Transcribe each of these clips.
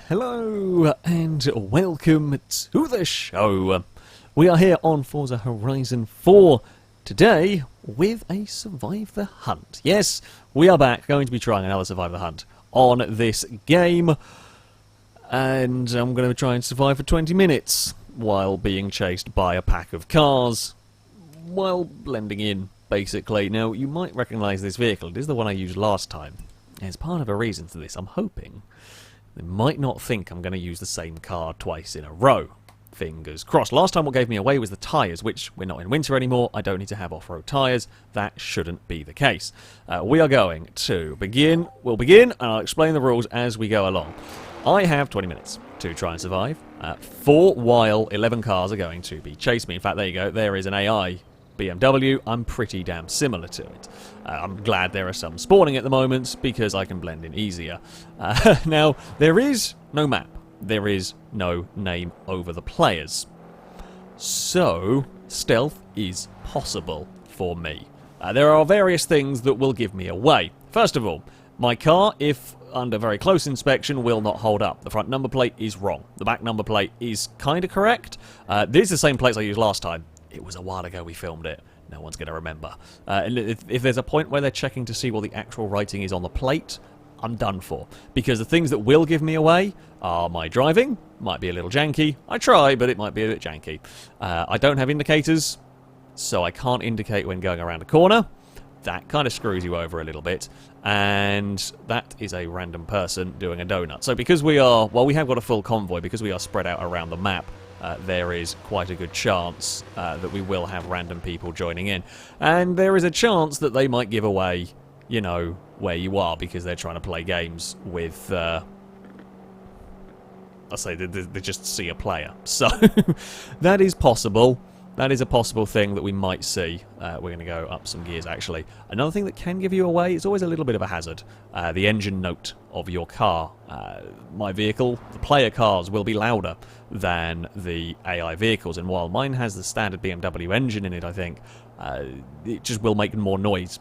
Hello and welcome to the show. We are here on Forza Horizon 4 today with a Survive the Hunt. Yes, we are back, going to be trying another Survive the Hunt on this game. And I'm going to try and survive for 20 minutes while being chased by a pack of cars, while blending in, basically. Now, you might recognise this vehicle. It is the one I used last time. There's part of a reason to this. I'm hoping they might not think I'm going to use the same car twice in a row. Fingers crossed. Last time what gave me away was the tyres, which we're not in winter anymore. I don't need to have off-road tyres. That shouldn't be the case. We are going to begin. We'll begin, and I'll explain the rules as we go along. I have 20 minutes to try and survive. 4 while 11 cars are going to be chasing me. In fact, there you go. There is an AI BMW. I'm pretty damn similar to it. I'm glad there are some spawning at the moment because I can blend in easier. Now, there is no map. There is no name over the players. So, stealth is possible for me. There are various things that will give me away. First of all, my car, if under very close inspection, will not hold up. The front number plate is wrong. The back number plate is kind of correct. This is the same plates I used last time. It was a while ago we filmed it. No one's going to remember. And if there's a point where they're checking to see what the actual writing is on the plate, I'm done for. Because the things that will give me away are my driving. Might be a little janky. I try, but it might be a bit janky. I don't have indicators, so I can't indicate when going around a corner. That kind of screws you over a little bit. And that is a random person doing a donut. So because we are, well, we have got a full convoy, because we are spread out around the map, there is quite a good chance that we will have random people joining in. And there is a chance that they might give away, you know, where you are, because they're trying to play games with, I say, they just see a player. So, that is possible. That is a possible thing that we might see. We're going to go up some gears, actually. Another thing that can give you away is always a little bit of a hazard. The engine note of your car. My vehicle, the player cars, will be louder than the AI vehicles. And while mine has the standard BMW engine in it, I think, it just will make more noise.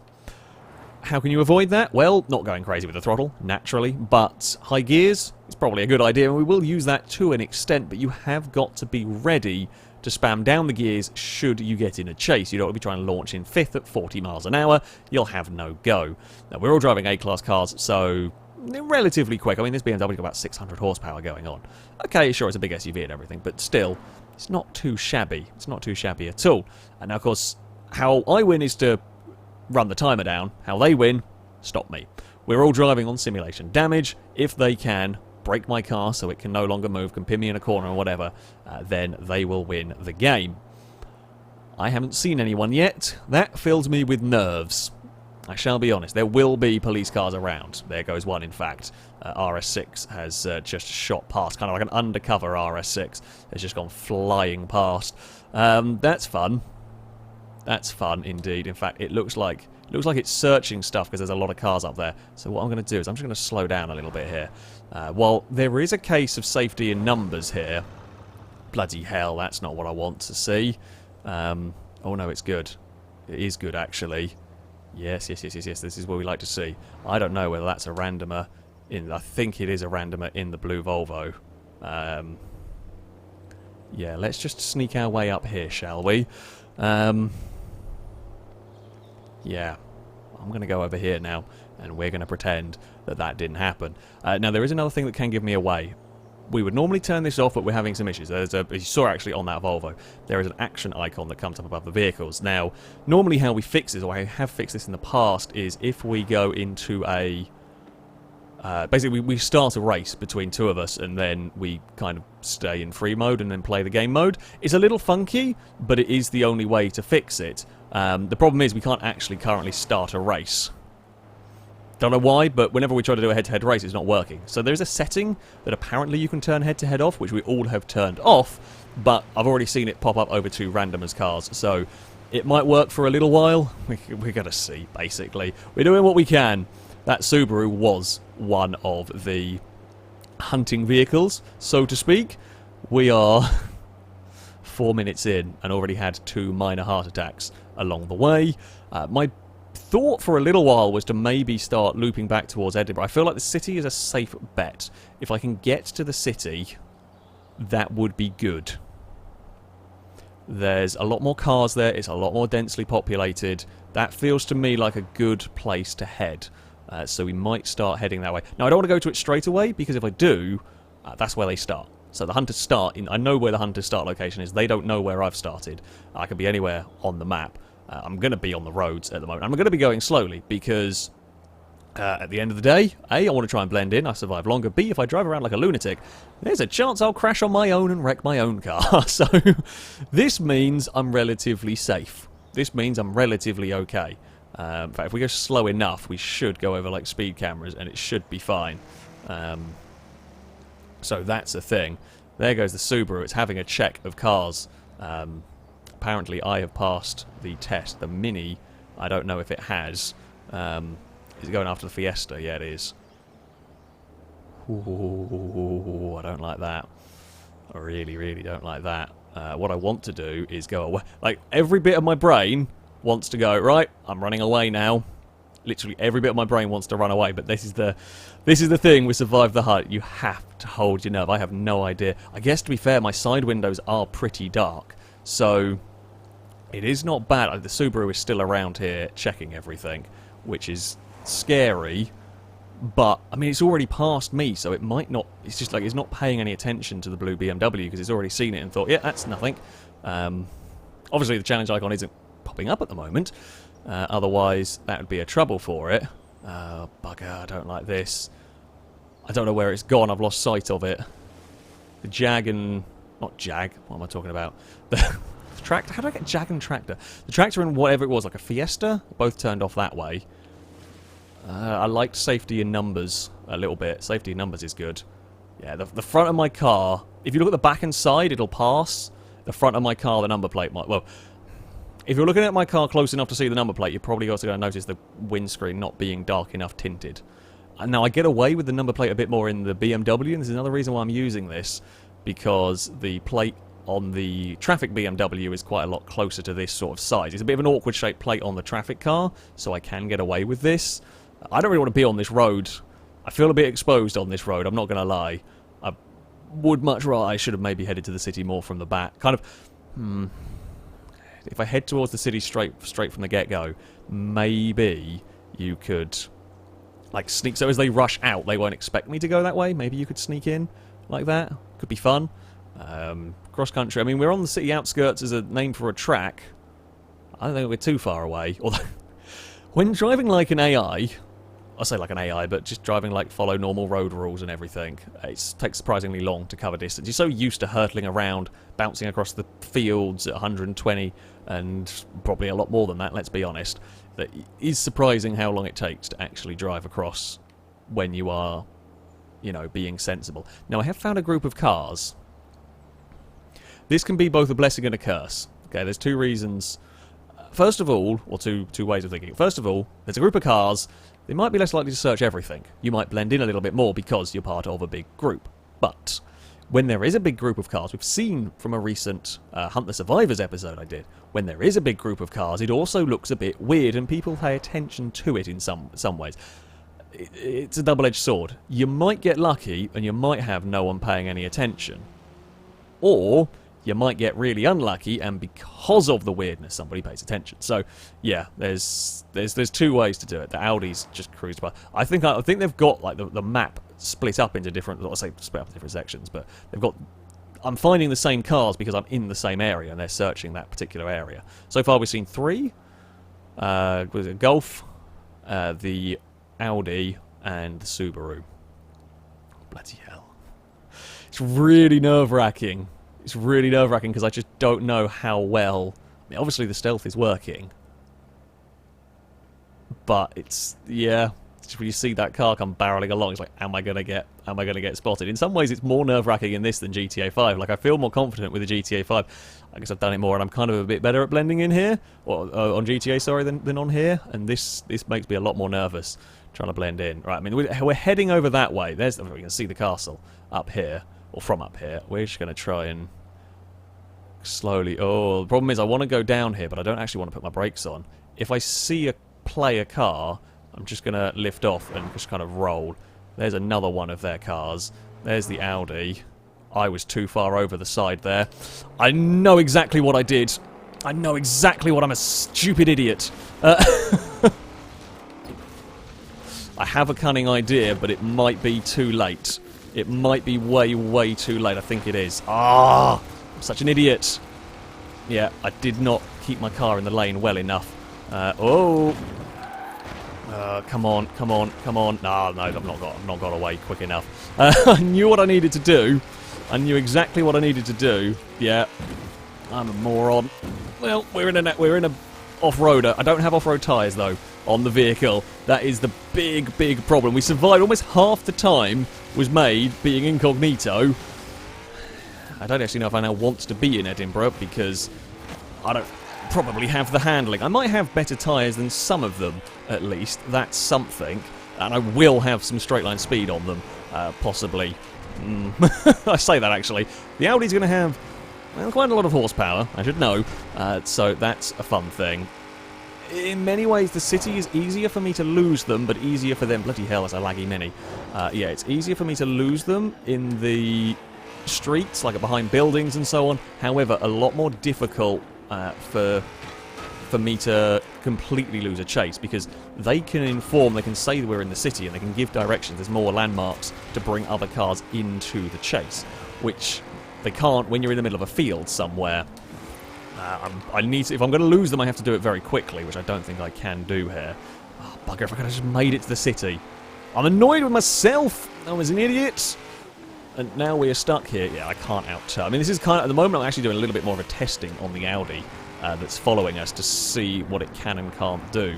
How can you avoid that? Well, not going crazy with the throttle, naturally, but high gears is probably a good idea, and we will use that to an extent, but you have got to be ready to spam down the gears should you get in a chase. You don't want to be trying to launch in 5th at 40 miles an hour. You'll have no go. Now, we're all driving A-class cars, so they're relatively quick. I mean, this BMW's got about 600 horsepower going on. Okay, sure, it's a big SUV and everything, but still, it's not too shabby. It's not too shabby at all. And now, of course, how I win is to run the timer down. How they win, stop me. We're all driving on simulation damage. If they can break my car so it can no longer move, can pin me in a corner or whatever, then they will win the game. I haven't seen anyone yet. That fills me with nerves. I shall be honest. There will be police cars around. There goes one, in fact. RS6 has just shot past, kind of like an undercover RS6. It's just gone flying past. That's fun. That's fun indeed. In fact, it looks like it's searching stuff because there's a lot of cars up there. So what I'm going to do is I'm just going to slow down a little bit here. While there is a case of safety in numbers here, bloody hell, that's not what I want to see. Oh no, it's good. It is good, actually. Yes. This is what we like to see. I don't know whether that's a randomer. I think it is a randomer in the blue Volvo. Yeah, let's just sneak our way up here, shall we? Yeah, I'm going to go over here now, and we're going to pretend that that didn't happen. Now, there is another thing that can give me away. We would normally turn this off, but we're having some issues. As you saw actually on that Volvo, there is an action icon that comes up above the vehicles. Now, normally how we fix this, or I have fixed this in the past, is if we go into a... basically, we start a race between two of us, and then we kind of stay in free mode and then play the game mode. It's a little funky, but it is the only way to fix it. The problem is we can't actually currently start a race. Don't know why, but whenever we try to do a head-to-head race, it's not working. So there's a setting that apparently you can turn head-to-head off, which we all have turned off, but I've already seen it pop up over to randomers cars, so it might work for a little while. We're going to see, basically. We're doing what we can. That Subaru was one of the hunting vehicles, so to speak. We are 4 minutes in and already had 2 minor heart attacks along the way. My thought for a little while was to maybe start looping back towards Edinburgh. I feel like the city is a safe bet. If I can get to the city, that would be good. There's a lot more cars there. It's a lot more densely populated. That feels to me like a good place to head. So we might start heading that way. Now, I don't want to go to it straight away, because if I do, that's where they start. So the hunters start I know where the hunters start location is. They don't know where I've started. I could be anywhere on the map. I'm going to be on the roads at the moment. I'm going to be going slowly because at the end of the day, A, I want to try and blend in. I survive longer. B, if I drive around like a lunatic, there's a chance I'll crash on my own and wreck my own car. So this means I'm relatively safe. This means I'm relatively okay. In fact, if we go slow enough, we should go over like speed cameras and it should be fine. So that's a thing. There goes the Subaru. It's having a check of cars. Apparently I have passed the test. The Mini, I don't know if it has. Is it going after the Fiesta? Yeah, it is. Ooh, I don't like that. I really, really don't like that. What I want to do is go away. Like, every bit of my brain wants to go, right, I'm running away now. Literally every bit of my brain wants to run away, but this is the thing with Survive the Hunt. You have to hold your nerve. I have no idea. I guess, to be fair, my side windows are pretty dark, so it is not bad. The Subaru is still around here checking everything, which is scary, but, I mean, it's already past me, so it might not... It's just like it's not paying any attention to the blue BMW because it's already seen it and thought, yeah, that's nothing. Obviously, the challenge icon isn't popping up at the moment. Otherwise, that would be a trouble for it. Bugger, I don't like this. I don't know where it's gone. I've lost sight of it. The Jag and... Not Jag. What am I talking about? The tractor. How do I get Jag and tractor? The tractor and whatever it was, like a Fiesta, both turned off that way. I liked safety in numbers a little bit. Safety in numbers is good. Yeah, the front of my car, if you look at the back and side, it'll pass. The front of my car, the number plate might... Well, if you're looking at my car close enough to see the number plate, you're probably also going to notice the windscreen not being dark enough tinted. And now, I get away with the number plate a bit more in the BMW, and this is another reason why I'm using this, because the plate on the traffic BMW is quite a lot closer to this sort of size. It's a bit of an awkward shaped plate on the traffic car, so I can get away with this. I don't really want to be on this road. I feel a bit exposed on this road, I'm not going to lie. I would much rather... I should have maybe headed to the city more from the back. Kind of... If I head towards the city straight from the get-go, maybe you could, like, sneak... So as they rush out, they won't expect me to go that way. Maybe you could sneak in like that. Could be fun. Cross-country. I mean, we're on the city outskirts as a name for a track. I don't think we're too far away. Although, when driving like an AI... I say like an AI, but just driving like follow normal road rules and everything, it takes surprisingly long to cover distance. You're so used to hurtling around, bouncing across the fields at 120, and probably a lot more than that, let's be honest, that it is surprising how long it takes to actually drive across when you are, you know, being sensible. Now, I have found a group of cars. This can be both a blessing and a curse. Okay, there's two reasons. First of all, or two ways of thinking. First of all, there's a group of cars. They might be less likely to search everything. You might blend in a little bit more because you're part of a big group. But when there is a big group of cars, we've seen from a recent Hunt the Survivors episode I did, when there is a big group of cars, it also looks a bit weird and people pay attention to it in some ways. It's a double-edged sword. You might get lucky and you might have no one paying any attention. Or you might get really unlucky, and because of the weirdness, somebody pays attention. So, yeah, there's two ways to do it. The Audis just cruise by. I think they've got like the map split up into different. I'll say split up into different sections, but they've got. I'm finding the same cars because I'm in the same area, and they're searching that particular area. So far, we've seen 3. Was it Golf, the Audi, and the Subaru? Bloody hell! It's really nerve-wracking. It's really nerve-wracking because I just don't know how well... I mean, obviously the stealth is working. But it's... Yeah. It's just when you see that car come barreling along, it's like, am I going to get spotted? In some ways, it's more nerve-wracking in this than GTA 5. Like, I feel more confident with the GTA 5. I guess I've done it more, and I'm kind of a bit better at blending in here. Or on GTA, sorry, than on here. And this makes me a lot more nervous trying to blend in. Right, I mean, we're heading over that way. We can see the castle up here. Or from up here. We're just going to try and slowly... Oh, the problem is I want to go down here, but I don't actually want to put my brakes on. If I see a play a car, I'm just going to lift off and just kind of roll. There's another one of their cars. There's the Audi. I was too far over the side there. I know exactly what I did. I know exactly what I'm a stupid idiot. I have a cunning idea, but it might be too late. It might be way, way too late. I think it is. Ah, I'm such an idiot. Yeah, I did not keep my car in the lane well enough. Come on, come on, come on. No, I've not got away quick enough. I knew what I needed to do. I knew exactly what I needed to do. Yeah, I'm a moron. Well, we're in a off-roader. I don't have off-road tyres though on the vehicle. That is the big, big problem. We survived. Almost half the time was made being incognito. I don't actually know if I now want to be in Edinburgh because I don't probably have the handling. I might have better tyres than some of them, at least. That's something. And I will have some straight line speed on them, possibly. I say that actually. The Audi's going to have, well, quite a lot of horsepower, I should know. So that's a fun thing. In many ways, the city is easier for me to lose them, but easier for them. Bloody hell, it's a laggy mini. Yeah, it's easier for me to lose them in the streets, like behind buildings and so on. However, a lot more difficult for me to completely lose a chase, because they can inform, they can say that we're in the city, and they can give directions. There's more landmarks to bring other cars into the chase, which they can't when you're in the middle of a field somewhere. I need to, if I'm going to lose them, I have to do it very quickly, which I don't think I can do here. Oh, bugger, if I could have just made it to the city. I'm annoyed with myself. I was an idiot. And now we are stuck here. Yeah, I can't out-turn. I mean, this is kind of, at the moment, I'm actually doing a little bit more of a testing on the Audi that's following us to see what it can and can't do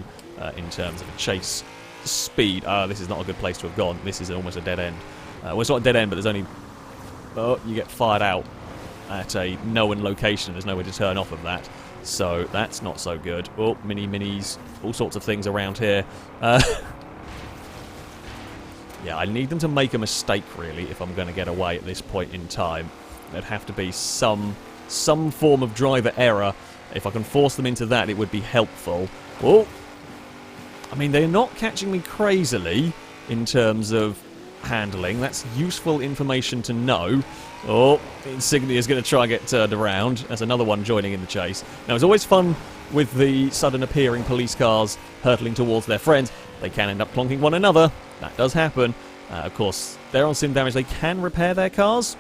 in terms of a chase speed. This is not a good place to have gone. This is almost a dead end. Well, it's not a dead end, but there's only... Oh, you get fired out at a known location. There's nowhere to turn off of that. So that's not so good. Oh, minis, all sorts of things around here. Yeah, I need them to make a mistake, really, if I'm going to get away at this point in time. There'd have to be some form of driver error. If I can force them into that, it would be helpful. Oh! I mean, they're not catching me crazily in terms of handling. That's useful information to know. Oh, Insignia's going to try and get turned around. There's another one joining in the chase. Now, it's always fun with the sudden appearing police cars hurtling towards their friends. They can end up plonking one another. That does happen. Of course, they're on sim damage. They can repair their cars.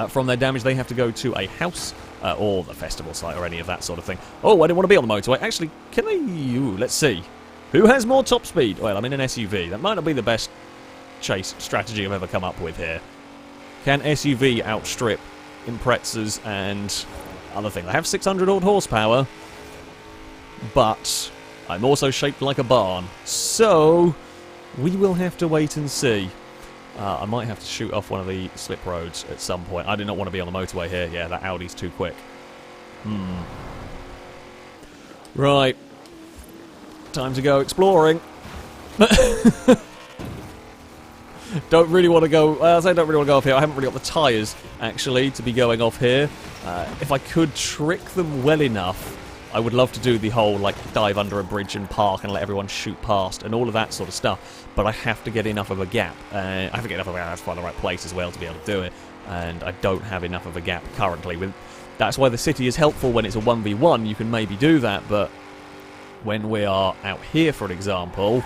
From their damage, they have to go to a house or the festival site or any of that sort of thing. Oh, I didn't want to be on the motorway. Actually, can they... Ooh, let's see. Who has more top speed? Well, I'm in an SUV. That might not be the best chase strategy I've ever come up with here. Can SUV outstrip Imprezas and other things? I have 600 odd horsepower, but I'm also shaped like a barn. So we will have to wait and see. I might have to shoot off one of the slip roads at some point. I do not want to be on the motorway here. Yeah, that Audi's too quick. Right. Time to go exploring. Don't really want to go... Well, I say don't really want to go off here. I haven't really got the tyres, actually, to be going off here. If I could trick them well enough, I would love to do the whole, like, dive under a bridge and park and let everyone shoot past and all of that sort of stuff. But I have to get enough of a gap. I have to get enough of a gap to find the right place as well to be able to do it. And I don't have enough of a gap currently. That's why the city is helpful when it's a 1v1. You can maybe do that, but when we are out here, for an example,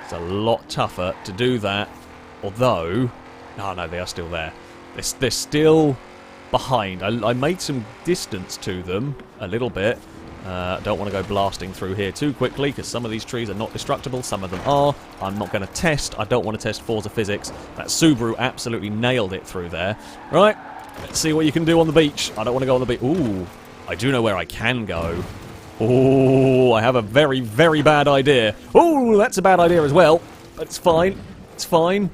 it's a lot tougher to do that. Although... Oh, no, they are still there. They're still behind. I made some distance to them, a little bit. Don't want to go blasting through here too quickly, because some of these trees are not destructible, some of them are. I'm not going to test. I don't want to test Forza physics. That Subaru absolutely nailed it through there. Right, let's see what you can do on the beach. I don't want to go on the beach. Ooh, I do know where I can go. Ooh, I have a very, very bad idea. Ooh, that's a bad idea as well. But it's fine. It's fine.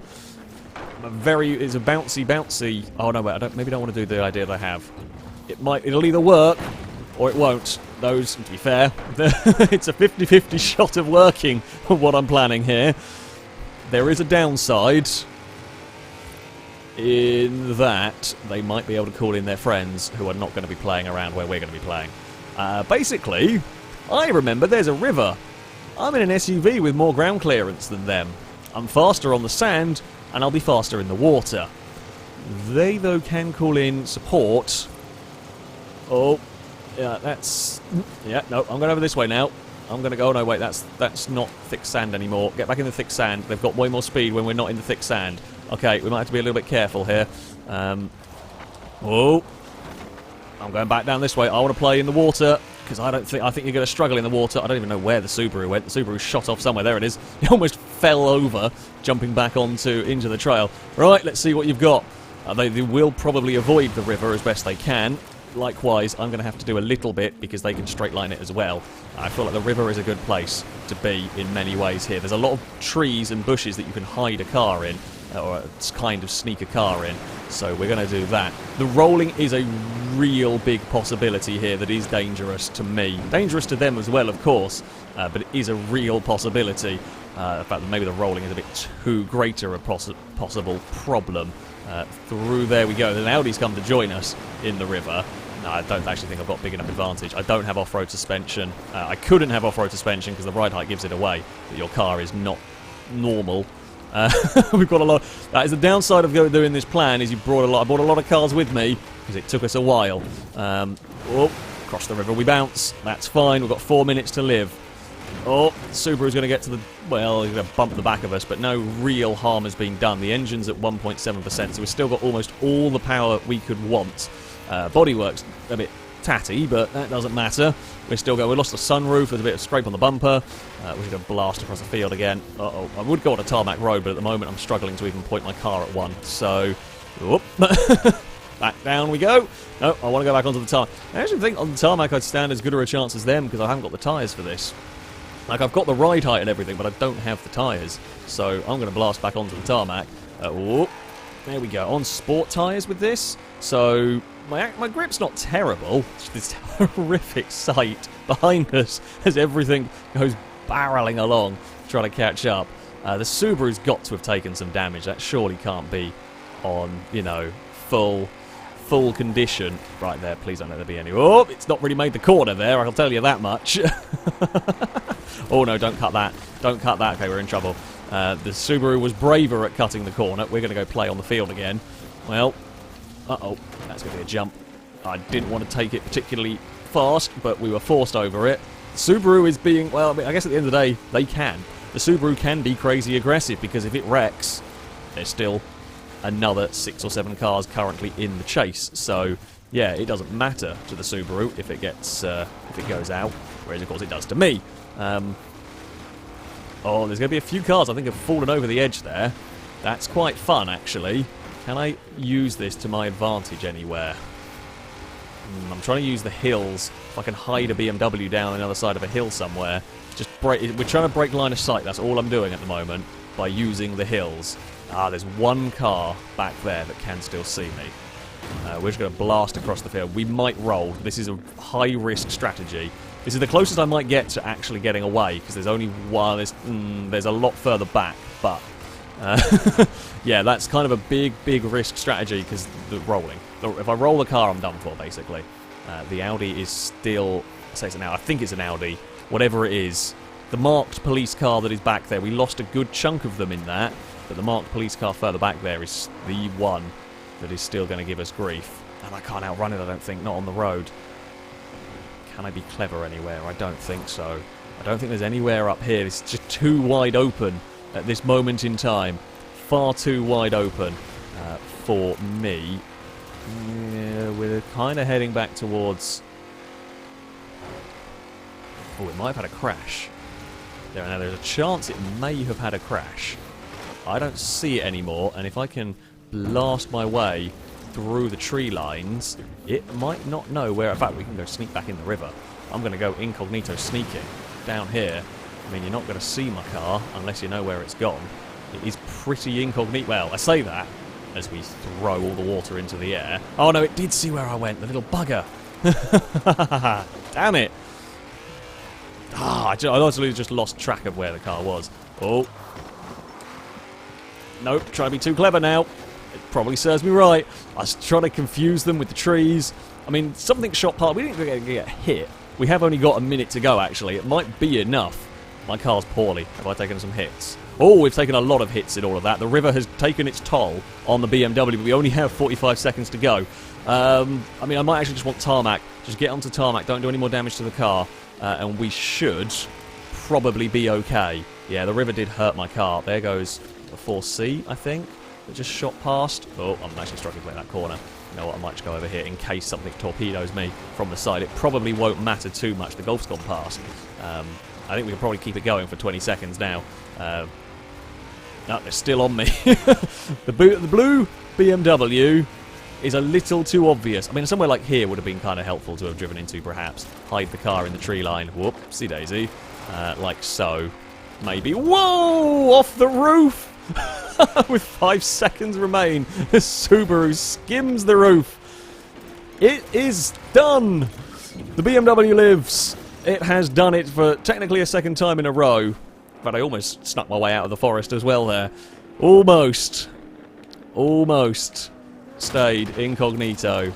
It's a bouncy. Oh no, wait, maybe I don't want to do the idea that I have. It'll either work or it won't. Those, to be fair, it's a 50-50 shot of working what I'm planning here. There is a downside in that they might be able to call in their friends who are not going to be playing around where we're going to be playing. Basically, I remember there's a river. I'm in an SUV with more ground clearance than them. I'm faster on the sand, and I'll be faster in the water. They, though, can call in support. Oh, yeah, that's... Yeah, no, I'm going over this way now. I'm going to go... No, wait, that's not thick sand anymore. Get back in the thick sand. They've got way more speed when we're not in the thick sand. Okay, we might have to be a little bit careful here. Oh, I'm going back down this way. I want to play in the water, because I think you're going to struggle in the water. I don't even know where the Subaru went. The Subaru shot off somewhere. There it is. It almost fell over, jumping back into the trail. Right, let's see what you've got. They will probably avoid the river as best they can. Likewise, I'm going to have to do a little bit because they can straight line it as well. I feel like the river is a good place to be in many ways here. There's a lot of trees and bushes that you can hide a car in, or kind of sneak a car in, so we're going to do that. The rolling is a real big possibility here that is dangerous to me. Dangerous to them as well, of course, but it is a real possibility. In fact, maybe the rolling is a bit too greater a possible problem. Through there we go. The Audis come to join us in the river. No, I don't actually think I've got big enough advantage. I don't have off-road suspension. I couldn't have off-road suspension because the ride height gives it away, that your car is not normal. We've got a lot. That is the downside of doing this plan. Is I brought a lot of cars with me because it took us a while. Oh, across the river we bounce. That's fine. We've got 4 minutes to live. Oh, Subaru's going to get to the... Well, he's going to bump the back of us, but no real harm has been done. The engine's at 1.7%, so we've still got almost all the power we could want. Bodywork's a bit tatty, but that doesn't matter. We lost the sunroof. There's a bit of scrape on the bumper. We're going to blast across the field again. Uh-oh. I would go on a tarmac road, but at the moment I'm struggling to even point my car at one. So, whoop. Back down we go. No, I want to go back onto the tarmac. I actually think on the tarmac I'd stand as good a chance as them because I haven't got the tyres for this. Like, I've got the ride height and everything, but I don't have the tyres. So I'm going to blast back onto the tarmac. Whoop. There we go. On sport tyres with this. So my grip's not terrible. It's this horrific sight behind us as everything goes barreling along trying to catch up. The Subaru's got to have taken some damage. That surely can't be on, you know, full condition. Right there, please don't let there be any... Oh, it's not really made the corner there, I'll tell you that much. Oh no, don't cut that. Don't cut that. Okay, we're in trouble. The Subaru was braver at cutting the corner. We're going to go play on the field again. Well, uh-oh, that's going to be a jump. I didn't want to take it particularly fast, but we were forced over it. Subaru is being... Well, I mean, I guess at the end of the day, they can. The Subaru can be crazy aggressive, because if it wrecks, there's still another 6 or 7 cars currently in the chase. So, yeah, it doesn't matter to the Subaru if it goes out, whereas, of course, it does to me. Oh, there's going to be a few cars I think have fallen over the edge there. That's quite fun, actually. Can I use this to my advantage anywhere? I'm trying to use the hills. If I can hide a BMW down on the other side of a hill somewhere. Just break. We're trying to break line of sight. That's all I'm doing at the moment by using the hills. Ah, there's one car back there that can still see me. We're just going to blast across the field. We might roll. This is a high-risk strategy. This is the closest I might get to actually getting away, because there's only one. There's a lot further back, but yeah, that's kind of a big risk strategy because the rolling. If I roll the car, I'm done for, basically. The Audi is still... I say it's an Audi. I think it's an Audi. Whatever it is. The marked police car that is back there, we lost a good chunk of them in that, but the marked police car further back there is the one that is still going to give us grief. And I can't outrun it, I don't think, not on the road. Can I be clever anywhere? I don't think so. I don't think there's anywhere up here. It's just too wide open at this moment in time. Far too wide open for me. Yeah, we're kind of heading back towards... Oh, it might have had a crash. Now, there's a chance it may have had a crash. I don't see it anymore, and if I can blast my way through the tree lines, it might not know where... In fact, we can go sneak back in the river. I'm going to go incognito sneaking down here. I mean, you're not going to see my car unless you know where it's gone. It is pretty incognito. Well, I say that as we throw all the water into the air. Oh no, it did see where I went, the little bugger. Damn it. I honestly just lost track of where the car was. Oh. Nope, trying to be too clever now. It probably serves me right. I was trying to confuse them with the trees. I mean, something shot past. We didn't get hit. We have only got a minute to go, actually. It might be enough my car's poorly. Have I taken some hits? Oh, we've taken a lot of hits in all of that. The river has taken its toll on the BMW, but we only have 45 seconds to go. I mean, I might actually just want tarmac. Just get onto tarmac, don't do any more damage to the car, and we should probably be okay. Yeah, the river did hurt my car. There goes a 4C, I think, that just shot past. Oh, I'm actually struggling to play that corner. You know what, I might just go over here in case something torpedoes me from the side. It probably won't matter too much. The Golf's gone past. I think we can probably keep it going for 20 seconds now. No, they're still on me. The blue BMW is a little too obvious. I mean, somewhere like here would have been kind of helpful to have driven into, perhaps. Hide the car in the tree line. Whoopsie daisy. Like so. Maybe. Whoa! Off the roof! With 5 seconds remain, the Subaru skims the roof. It is done! The BMW lives. It has done it for technically a second time in a row. But I almost snuck my way out of the forest as well there. Almost. Almost stayed incognito.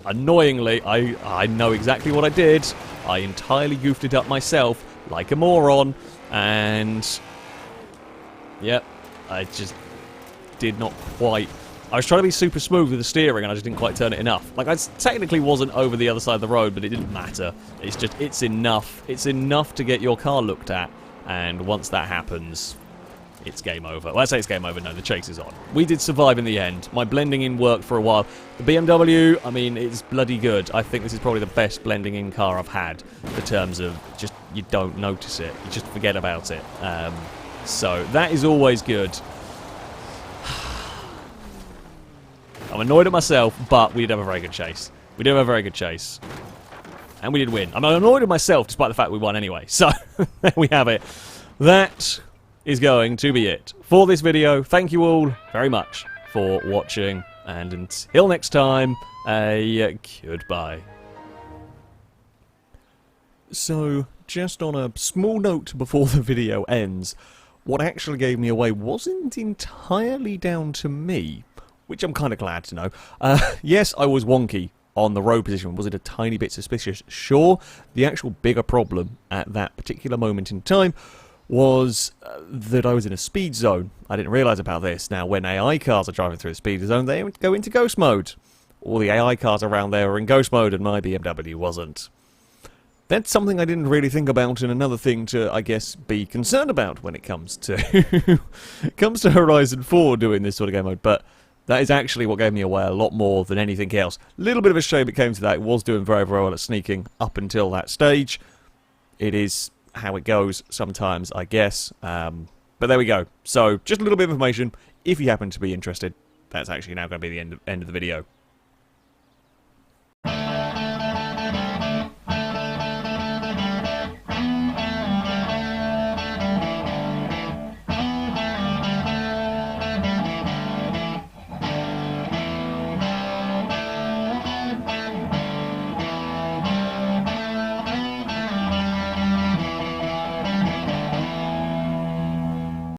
Annoyingly, I know exactly what I did. I entirely goofed it up myself, like a moron. And yep, I just did not quite... I was trying to be super smooth with the steering and I just didn't quite turn it enough. Like, I technically wasn't over the other side of the road, but it didn't matter. It's just, it's enough. It's enough to get your car looked at, and once that happens, it's game over. Well, I say it's game over, no, the chase is on. We did survive in the end. My blending in worked for a while. The BMW, I mean, it's bloody good. I think this is probably the best blending in car I've had, in terms of just, you don't notice it. You just forget about it. So, that is always good. I'm annoyed at myself, but we did have a very good chase. We did have a very good chase. And we did win. I'm annoyed at myself, despite the fact we won anyway. So, there we have it. That is going to be it for this video. Thank you all very much for watching. And until next time, a goodbye. So, just on a small note before the video ends, what actually gave me away wasn't entirely down to me, which I'm kind of glad to know. Yes, I was wonky on the road position. Was it a tiny bit suspicious? Sure. The actual bigger problem at that particular moment in time was that I was in a speed zone. I didn't realise about this. Now, when AI cars are driving through a speed zone, they go into ghost mode. All the AI cars around there are in ghost mode, and my BMW wasn't. That's something I didn't really think about, and another thing to, I guess, be concerned about when it comes to Horizon 4 doing this sort of game mode. But that is actually what gave me away a lot more than anything else. Little bit of a shame it came to that. It was doing very, very well at sneaking up until that stage. It is how it goes sometimes, I guess. But there we go. So, just a little bit of information. If you happen to be interested, that's actually now going to be the end of the video.